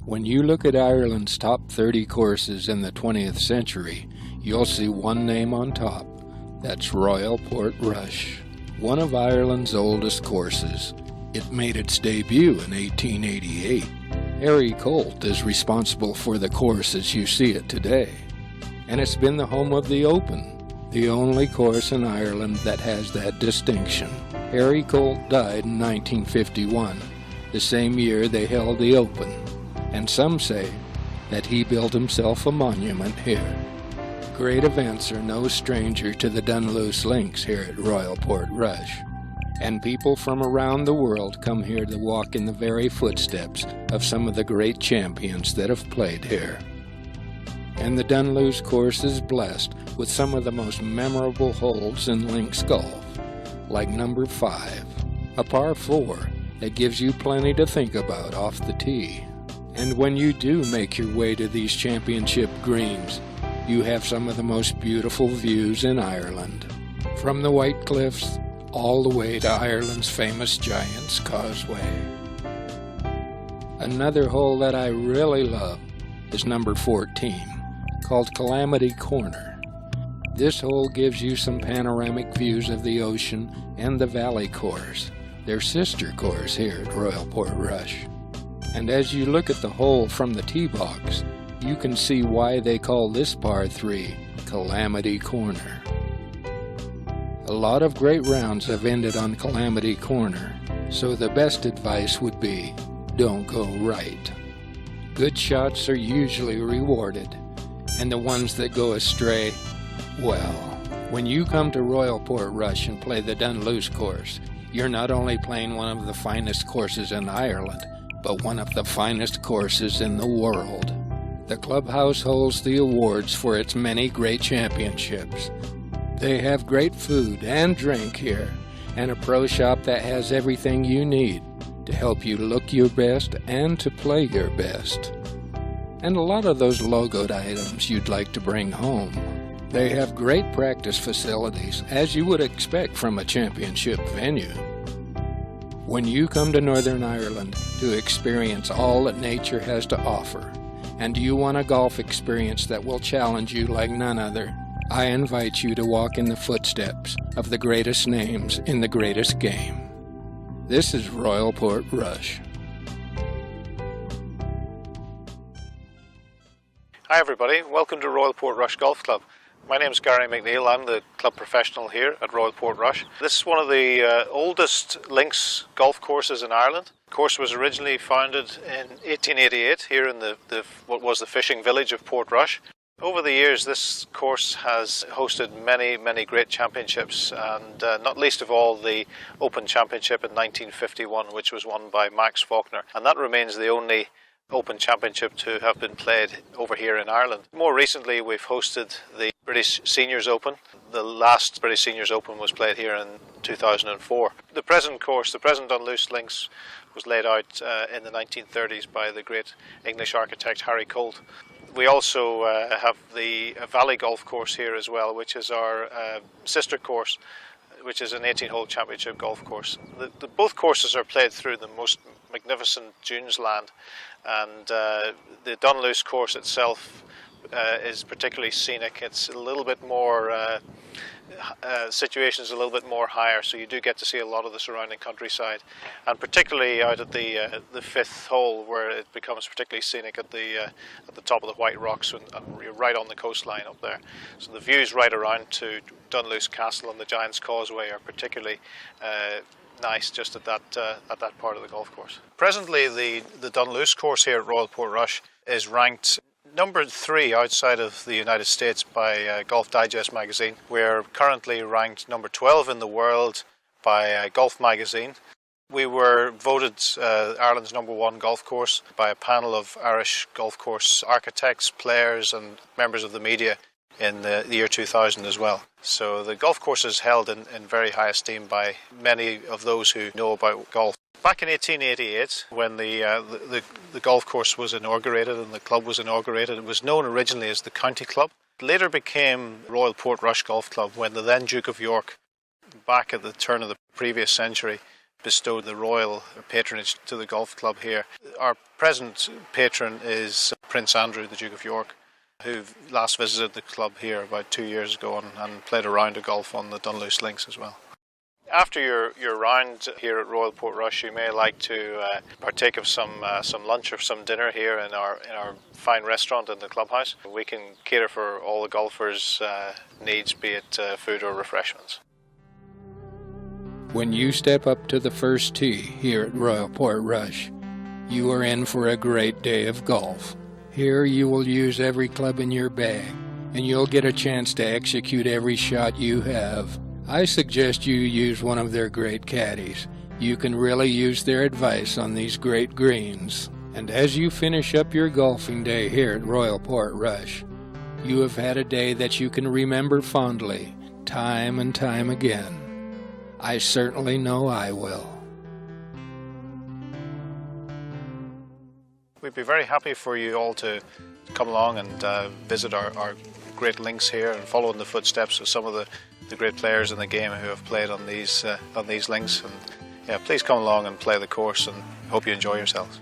When you look at Ireland's top 30 courses in the 20th century, you'll see one name on top. That's Royal Portrush, one of Ireland's oldest courses. It made its debut in 1888. Harry Colt is responsible for the course as you see it today. And it's been the home of the Open, the only course in Ireland that has that distinction. Harry Colt died in 1951, the same year they held the Open, and some say that he built himself a monument here. Great events are no stranger to the Dunluce Links here at Royal Portrush, and people from around the world come here to walk in the very footsteps of some of the great champions that have played here. And the Dunluce course is blessed with some of the most memorable holes in links golf, like number 5, a par 4 that gives you plenty to think about off the tee. And when you do make your way to these championship greens, you have some of the most beautiful views in Ireland, from the White Cliffs all the way to Ireland's famous Giant's Causeway. Another hole that I really love is number 14, called Calamity Corner. This hole gives you some panoramic views of the ocean and the Valley course, their sister course here at Royal Portrush. And as you look at the hole from the tee box, you can see why they call this par 3 Calamity Corner. A lot of great rounds have ended on Calamity Corner, so the best advice would be, don't go right. Good shots are usually rewarded, and the ones that go astray, well, when you come to Royal Portrush and play the Dunluce course, you're not only playing one of the finest courses in Ireland, but one of the finest courses in the world. The Clubhouse holds the awards for its many great championships. They have great food and drink here, and a pro shop that has everything you need to help you look your best and to play your best. And a lot of those logoed items you'd like to bring home. They have great practice facilities, as you would expect from a championship venue. When you come to Northern Ireland to experience all that nature has to offer, and you want a golf experience that will challenge you like none other, I invite you to walk in the footsteps of the greatest names in the greatest game. This is Royal Portrush. Hi everybody, welcome to Royal Portrush Golf Club. My name is Gary McNeil, I'm the club professional here at Royal Portrush. This is one of the oldest links golf courses in Ireland. The course was originally founded in 1888 here in what was the fishing village of Portrush. Over the years this course has hosted many great championships, and not least of all the Open Championship in 1951, which was won by Max Faulkner, and that remains the only Open Championship to have been played over here in Ireland. More recently we've hosted the British Seniors Open. The last British Seniors Open was played here in 2004. The present course, the present Dunluce Links, was laid out in the 1930s by the great English architect Harry Colt. We also have the Valley Golf Course here as well, which is our sister course, which is an 18-hole championship golf course. Both courses are played through the most magnificent dunes land, and the Dunluce course itself is particularly scenic. It's a little bit more, situation's a little bit more higher, so you do get to see a lot of the surrounding countryside, and particularly out at the fifth hole, where it becomes particularly scenic at the top of the White Rocks, and you're right on the coastline up there. So the views right around to Dunluce Castle and the Giant's Causeway are particularly nice just at that part of the golf course. Presently the Dunluce course here at Royal Portrush is ranked number 3 outside of the United States by Golf Digest magazine. We're currently ranked number 12 in the world by Golf magazine. We were voted Ireland's number 1 golf course by a panel of Irish golf course architects, players and members of the media in the year 2000 as well. So the golf course is held in very high esteem by many of those who know about golf. Back in 1888, when the golf course was inaugurated and the club was inaugurated, it was known originally as the County Club. It later became Royal Portrush Golf Club when the then Duke of York, back at the turn of the previous century, bestowed the royal patronage to the golf club here. Our present patron is Prince Andrew, the Duke of York, who last visited the club here about 2 years ago and played a round of golf on the Dunluce Links as well. After your round here at Royal Portrush, you may like to partake of some lunch or some dinner here in our fine restaurant in the clubhouse. We can cater for all the golfers' needs, be it food or refreshments. When you step up to the first tee here at Royal Portrush, you are in for a great day of golf. Here you will use every club in your bag, and you'll get a chance to execute every shot you have. I suggest you use one of their great caddies. You can really use their advice on these great greens. And as you finish up your golfing day here at Royal Portrush, you have had a day that you can remember fondly, time and time again. I certainly know I will. We'd be very happy for you all to come along and visit our great links here and follow in the footsteps of some of the great players in the game who have played on these links. And yeah, please come along and play the course, and hope you enjoy yourselves.